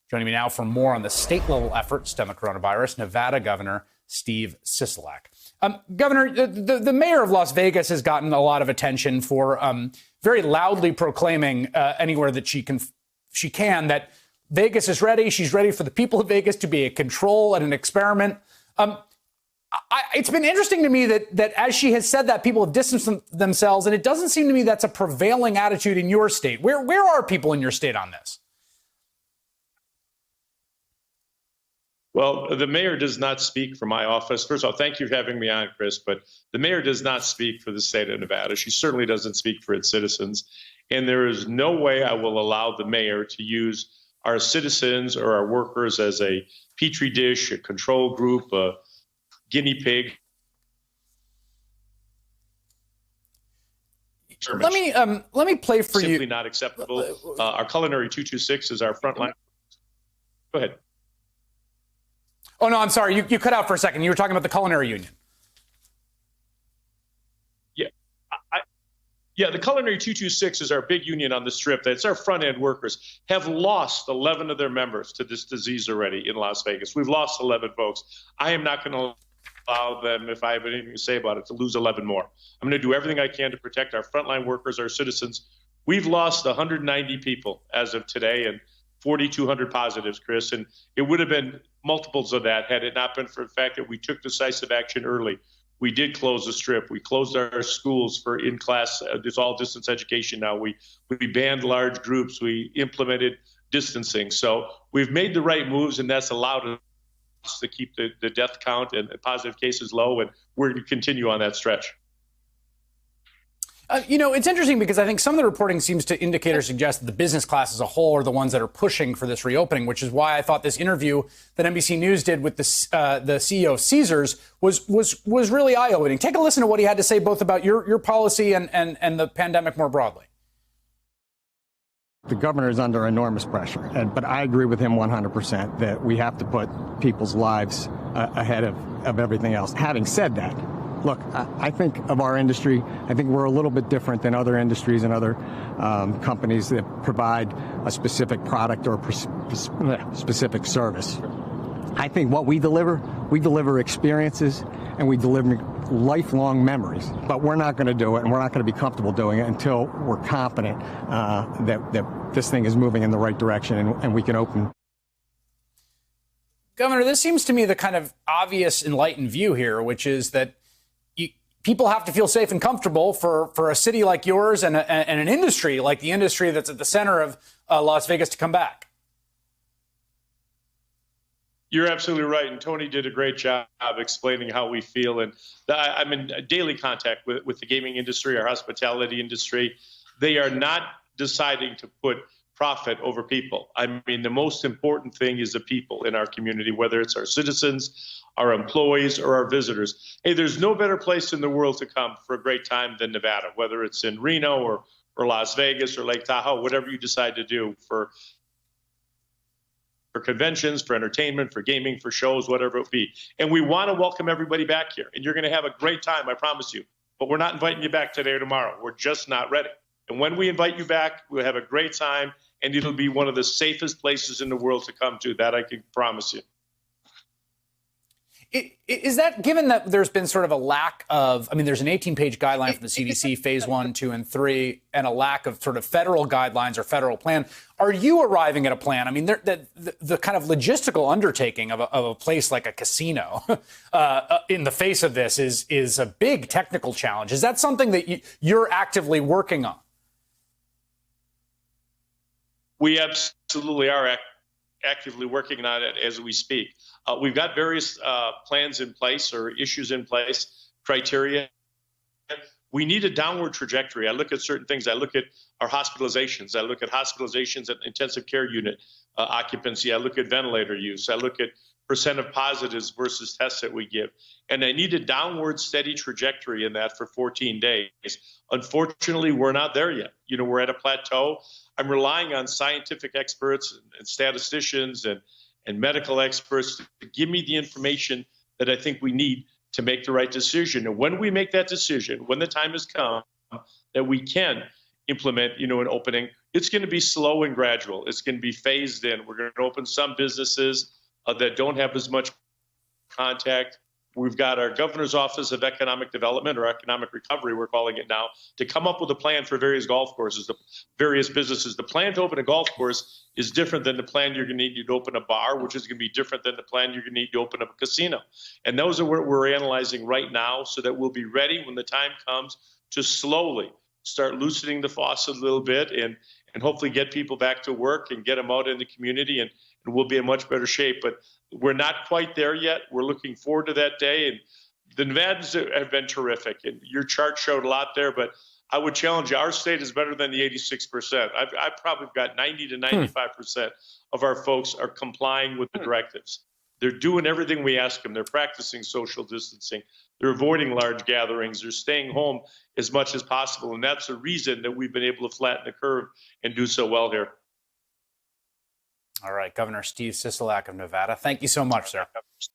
Joining me now for more on the state-level effort to stem the coronavirus, Nevada Governor Steve Sisolak. Governor, the mayor of Las Vegas has gotten a lot of attention for very loudly proclaiming anywhere that she can that Vegas is ready. She's ready for the people of Vegas to be a control and an experiment. It's been interesting to me that as she has said that, people have distanced themselves, and it doesn't seem to me that's a prevailing attitude in your state. Where are people in your state on this? Well, the mayor does not speak for my office. First of all, thank you for having me on, Chris, but the mayor does not speak for the state of Nevada. She certainly doesn't speak for its citizens. And there is no way I will allow the mayor to use our citizens or our workers as a petri dish, a control group, a guinea pig. Let me play for you. Simply not acceptable. Our Culinary 226 is our frontline. Go ahead. Oh, no, I'm sorry. You cut out for a second. You were talking about the Culinary Union. Yeah, the Culinary 226 is our big union on the Strip. That's our front-end workers. Have lost 11 of their members to this disease already in Las Vegas. We've lost 11 folks. I am not going to allow them, if I have anything to say about it, to lose 11 more. I'm going to do everything I can to protect our frontline workers, our citizens. We've lost 190 people as of today and 4,200 positives, Chris, and it would have been multiples of that had it not been for the fact that we took decisive action early. We did close the Strip. We closed our schools for in-class. It's all distance education now. We banned large groups. We implemented distancing. So we've made the right moves, and that's allowed us to keep the death count and positive cases low, and we're going to continue on that stretch. It's interesting because I think some of the reporting seems to indicate or suggest that the business class as a whole are the ones that are pushing for this reopening, which is why I thought this interview that NBC News did with the CEO of Caesars was really eye-opening. Take a listen to what he had to say both about your policy and the pandemic more broadly. The governor is under enormous pressure, but I agree with him 100% that we have to put people's lives ahead of everything else. Having said that, look, I think of our industry, I think we're a little bit different than other industries and other companies that provide a specific product or specific service. I think what we deliver experiences and we deliver lifelong memories, but we're not going to do it and we're not going to be comfortable doing it until we're confident that this thing is moving in the right direction and we can open. Governor, this seems to me the kind of obvious enlightened view here, which is that people have to feel safe and comfortable for a city like yours and an industry like the industry that's at the center of Las Vegas to come back. You're absolutely right. And Tony did a great job explaining how we feel. And I'm in daily contact with the gaming industry, our hospitality industry. They are not deciding to put profit over people. I mean, the most important thing is the people in our community, whether it's our citizens, our employees, or our visitors. Hey, there's no better place in the world to come for a great time than Nevada, whether it's in Reno or Las Vegas or Lake Tahoe, whatever you decide to do for conventions, for entertainment, for gaming, for shows, whatever it be. And we want to welcome everybody back here. And you're going to have a great time, I promise you. But we're not inviting you back today or tomorrow. We're just not ready. And when we invite you back, we'll have a great time, and it'll be one of the safest places in the world to come to. That I can promise you. Is that, given that there's been sort of a lack of, there's an 18-page guideline from the CDC, phase 1, 2, and 3, and a lack of sort of federal guidelines or federal plan. Are you arriving at a plan? I mean, the kind of logistical undertaking of a place like a casino in the face of this is a big technical challenge. Is that something that you're actively working on? We absolutely are actively working on it as we speak. We've got various plans in place or issues in place, criteria. We need a downward trajectory. I look at certain things. I look at our hospitalizations. I look at hospitalizations at intensive care unit occupancy. I look at ventilator use. I look at percent of positives versus tests that we give. And I need a downward steady trajectory in that for 14 days. Unfortunately, we're not there yet. We're at a plateau. I'm relying on scientific experts and statisticians and medical experts to give me the information that I think we need to make the right decision. And when we make that decision, when the time has come that we can implement, an opening, it's going to be slow and gradual. It's going to be phased in. We're going to open some businesses that don't have as much contact. We've got our Governor's Office of Economic Development, or Economic Recovery, we're calling it now, to come up with a plan for various golf courses, the various businesses. The plan to open a golf course is different than the plan you're going to need to open a bar, which is going to be different than the plan you're going to need to open up a casino. And those are what we're analyzing right now, so that we'll be ready when the time comes to slowly start loosening the faucet a little bit and hopefully get people back to work and get them out in the community, and we'll be in much better shape. But we're not quite there yet. We're looking forward to that day. And the Nevadans have been terrific. And your chart showed a lot there, but I would challenge you. Our state is better than the 86%. I've probably got 90 to 95% of our folks are complying with the directives. They're doing everything we ask them. They're practicing social distancing. They're avoiding large gatherings. They're staying home as much as possible. And that's the reason that we've been able to flatten the curve and do so well here. All right, Governor Steve Sisolak of Nevada. Thank you so much, sir.